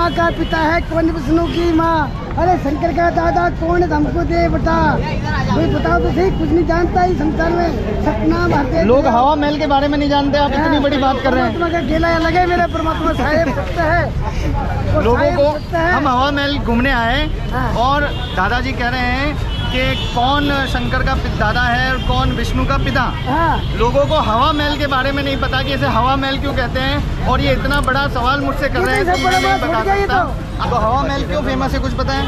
ब्रह्मा का पिता है, कौन विष्णु की माँ। अरे शंकर का दादा कौन है, हमको दे बता। कोई बताओ तो सही, कुछ नहीं जानता इस संसार में। सपना भरते लोग हवा महल के बारे में नहीं जानते, आप इतनी बड़ी बात कर रहे हैं। परमात्मा का गेला लगे, मेरा परमात्मा साहेब सत्य है। लोगों को हम हवा महल घूमने आए और दादाजी कह रहे हैं कि कौन शंकर का दादा है और कौन विष्णु का पिता। लोगों को हवा महल के बारे में नहीं पता कि इसे हवा महल क्यों कहते हैं, और ये इतना बड़ा सवाल मुझसे कर रहे हैं कि मैं नहीं बता सकता। आपको हवा महल क्यों फेमस है, कुछ पता है?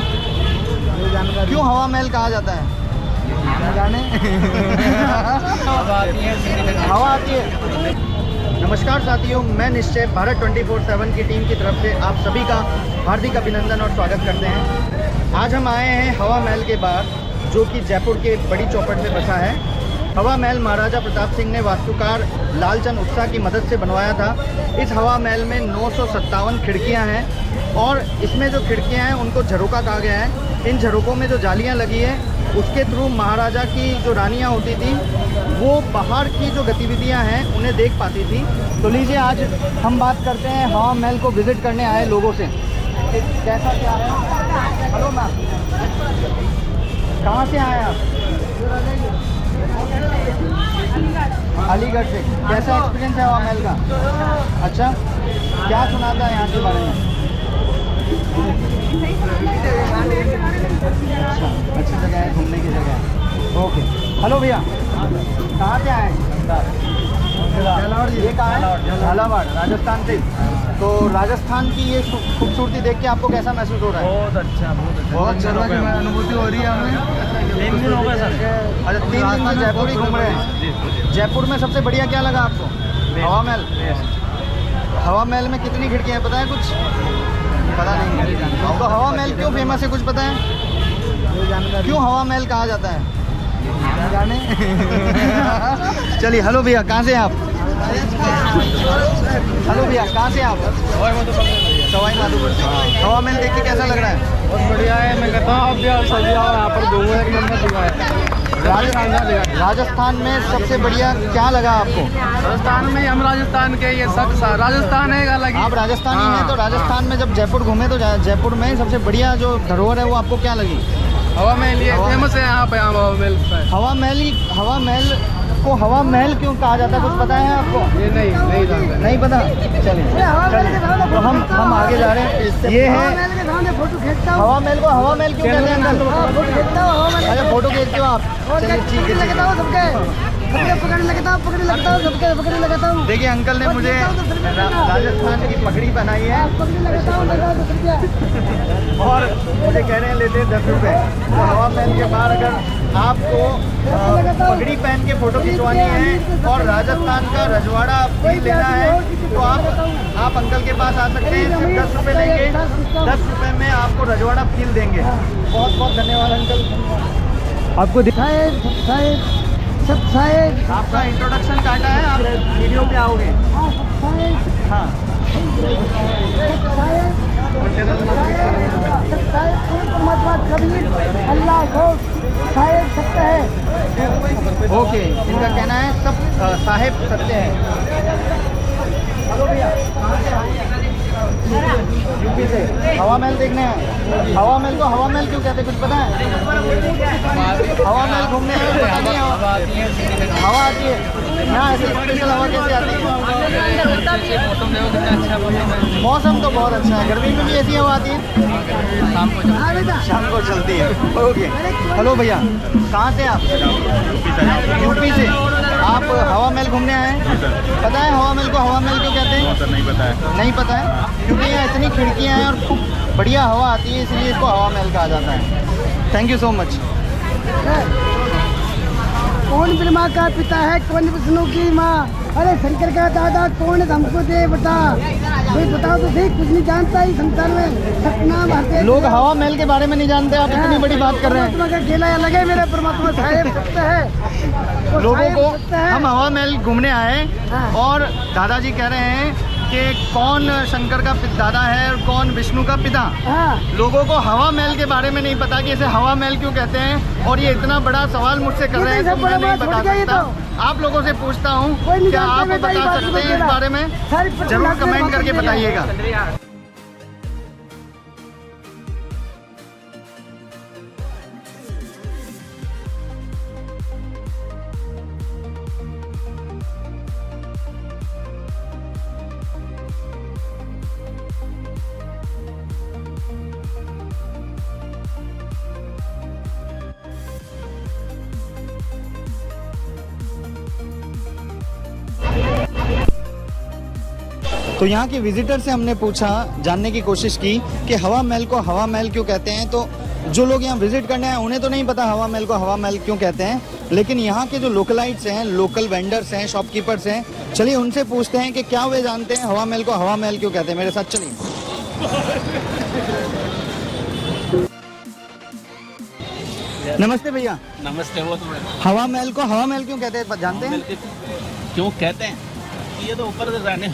क्यों हवा महल कहा जाता है? जाने हवा आती है। नमस्कार साथियों, मैं निश्चय भारत 24/7 की टीम की तरफ से आप सभी का हार्दिक अभिनंदन और स्वागत करते हैं। आज हम आए हैं हवा महल के बाहर, जो कि जयपुर के बड़ी चौपट में बसा है। हवा महल महाराजा प्रताप सिंह ने वास्तुकार लालचंद उत्साह की मदद से बनवाया था। इस हवा महल में 957 खिड़कियां हैं और इसमें जो खिड़कियां हैं उनको झरोका कहा गया है। इन झरोकों में जो जालियां लगी है उसके थ्रू महाराजा की जो रानियां होती थी वो बाहर की जो गतिविधियां हैं उन्हें देख पाती थी। तो लीजिए आज हम बात करते हैं हवा महल को विज़िट करने आए लोगों से। कैसा क्या है? हेलो मैम, कहाँ से आए आप? अलीगढ़ से। कैसा एक्सपीरियंस है हवा महल का? अच्छा, क्या सुनाता है यहाँ के बारे में? अच्छी जगह है, घूमने की जगह है। ओके, हेलो भैया, कहाँ से आए हैं? ये कहाँ है? झालावाड़, राजस्थान से। तो राजस्थान की ये खूबसूरती देख के आपको कैसा महसूस हो रहा है? बहुत अच्छा, बहुत अच्छा अनुभूति हो रही है हमें। 3 दिन हो गए सर। अच्छा, 3 दिन से जयपुर ही घूम रहे हैं। जयपुर में सबसे बढ़िया क्या लगा आपको? हवा महल। हवा महल में कितनी खिड़कियाँ हैं, पता है कुछ? पता नहीं। तो हवा महल क्यों फेमस है, कुछ पता है? क्यों हवा महल कहा जाता है? जाने चलिए। हेलो भैया, कहाँ से आप? हेलो भैया, कहाँ से आप? सवाई माधोपुर से। हवा महल देख के कैसा लग रहा है? बहुत बढ़िया है। मैं कहता हूँ आप भी और सभी और यहाँ पर घूमो, एक नंबर जगह है। राजस्थान में सबसे बढ़िया क्या लगा आपको? राजस्थान में हम राजस्थान के, ये सब राजस्थान है अलग। आप राजस्थानी हैं, तो राजस्थान में जब जयपुर घूमे तो जयपुर में सबसे बढ़िया जो धरोहर है वो आपको क्या लगी? हवा महल ये फेमस है यहाँ पे। हवा महल हवा महल को हवा महल क्यों कहा जाता है, कुछ पता है आपको? ये नहीं जानते। नहीं पता? चलिए तो हम आगे जा रहे हैं। ये है फोटो खींचता हूँ। हवा महल को हवा महल क्यों कहते हैं अंकल? फोटो खींचता हूँ। अच्छा, फोटो खींचते हो आप? चलिए ठीक है। लगता हूँ सबके पकड़ने लगता हूँ, सबके पकड़ने लगता हूँ। देखिए अंकल ने मुझे राजस्थान की पगड़ी बनाई है और मुझे कह रहे हैं लेते हैं 10 रुपये। तो हवा महल के बाहर अगर आपको पगड़ी पहन के फ़ोटो खिंचवानी है और राजस्थान का रजवाड़ा भी लेना है तो आप अंकल के पास आ सकते हैं। सिर्फ 10 रुपये लेंगे, 10 रुपये में आपको रजवाड़ा फील देंगे। बहुत बहुत धन्यवाद अंकल। आपको दिखाए सब साहेब। आपका इंट्रोडक्शन काटा है, आप वीडियो पे आओगे? हाँ, कबीर अल्लाह को साहेब सत्य है। ओके, इनका कहना है सब साहेब सत्य है। हेलो भैया, यूपी से। हवा महल देखने हैं। हवा महल को हवा महल क्यों कहते हैं, कुछ पता है? हवा महल घूमने में पता नहीं है। हवा आती है यहाँ, ऐसी स्पेशल हवा कैसे आती है? मौसम तो बहुत अच्छा है। गर्मी में भी ऐसी हवा आती है? शाम को चलती है। ओके, हेलो भैया, कहाँ से आप? यूपी से। आप हवा महल घूमने आए हैं? पता है हवा महल को हवा महल क्यों कहते हैं? सर नहीं पता है। नहीं पता है? क्योंकि यहाँ इतनी खिड़कियाँ हैं और खूब बढ़िया हवा आती है, इसलिए इसको हवा महल कहा जाता है। Thank you so much. कौन ब्रह्मा का पिता है, कौन विष्णु की माँ। अरे शंकर का दादा कौन है, हमको दे बता। कोई बताओ तो सही, कुछ नहीं जानता इस संसार में। सपना भरते। लोग हवा महल के बारे में नहीं जानते, आप इतनी बड़ी बात कर रहे हैं। परमात्मा का गेला लगे, मेरा परमात्मा साहेब सत्य है। लोगों को हम हवा महल घूमने आए और दादाजी कह रहे हैं कि कौन शंकर का दादा है और कौन विष्णु का पिता। लोगों को हवा महल के बारे में नहीं पता कि इसे हवा महल क्यों कहते हैं, और ये इतना बड़ा सवाल मुझसे कर रहे हैं कि मैं नहीं बता सकता। आप लोगों से पूछता हूँ, क्या आप बता सकते हैं इस बारे में? जरूर कमेंट करके बताइएगा। तो यहाँ के विजिटर से हमने पूछा, जानने की कोशिश की कि हवा महल को हवा महल क्यों कहते हैं। तो जो लोग यहाँ विजिट करने आए उन्हें तो नहीं पता हवा महल को हवा महल क्यों कहते हैं, लेकिन यहाँ के जो लोकलाइट्स हैं, लोकल वेंडर्स हैं, शॉपकीपर्स हैं, चलिए उनसे पूछते हैं कि क्या वे जानते हैं हवा महल को हवा महल क्यों कहते हैं। मेरे साथ चलिए। नमस्ते भैया। नमस्ते। वो तो हवा महल को हवा महल क्यों कहते हैं, जानते हैं? क्यों कहते हैं? ये तो ऊपर से जाने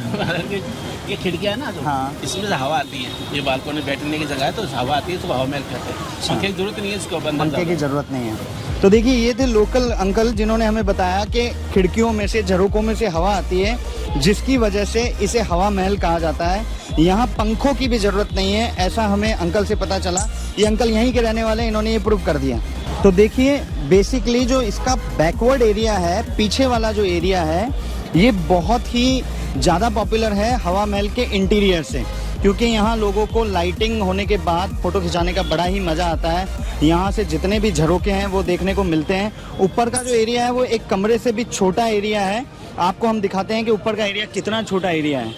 ये खिड़कियाँ है ना जो, हाँ। इसमें से हवा आती है। ये बालकनी बैठने की जगह है तो हवा आती है, तो हवा महल कहते हैं। पंखे की जरूरत नहीं है इसको, पंखे की जरूरत नहीं है। तो देखिए ये थे लोकल अंकल जिन्होंने हमें बताया कि खिड़कियों में से, झरोकों में से हवा आती है, जिसकी वजह से इसे हवा महल कहा जाता है। यहाँ पंखों की भी ज़रूरत नहीं है, ऐसा हमें अंकल से पता चला। ये अंकल यहीं के रहने वाले हैं, इन्होंने ये प्रूव कर दिया। तो देखिए बेसिकली जो इसका बैकवर्ड एरिया है, पीछे वाला जो एरिया है, ये बहुत ही ज़्यादा पॉपुलर है हवा महल के इंटीरियर से, क्योंकि यहाँ लोगों को लाइटिंग होने के बाद फ़ोटो खिंचाने का बड़ा ही मज़ा आता है। यहाँ से जितने भी झरोके हैं वो देखने को मिलते हैं। ऊपर का जो एरिया है वो एक कमरे से भी छोटा एरिया है। आपको हम दिखाते हैं कि ऊपर का एरिया कितना छोटा एरिया है।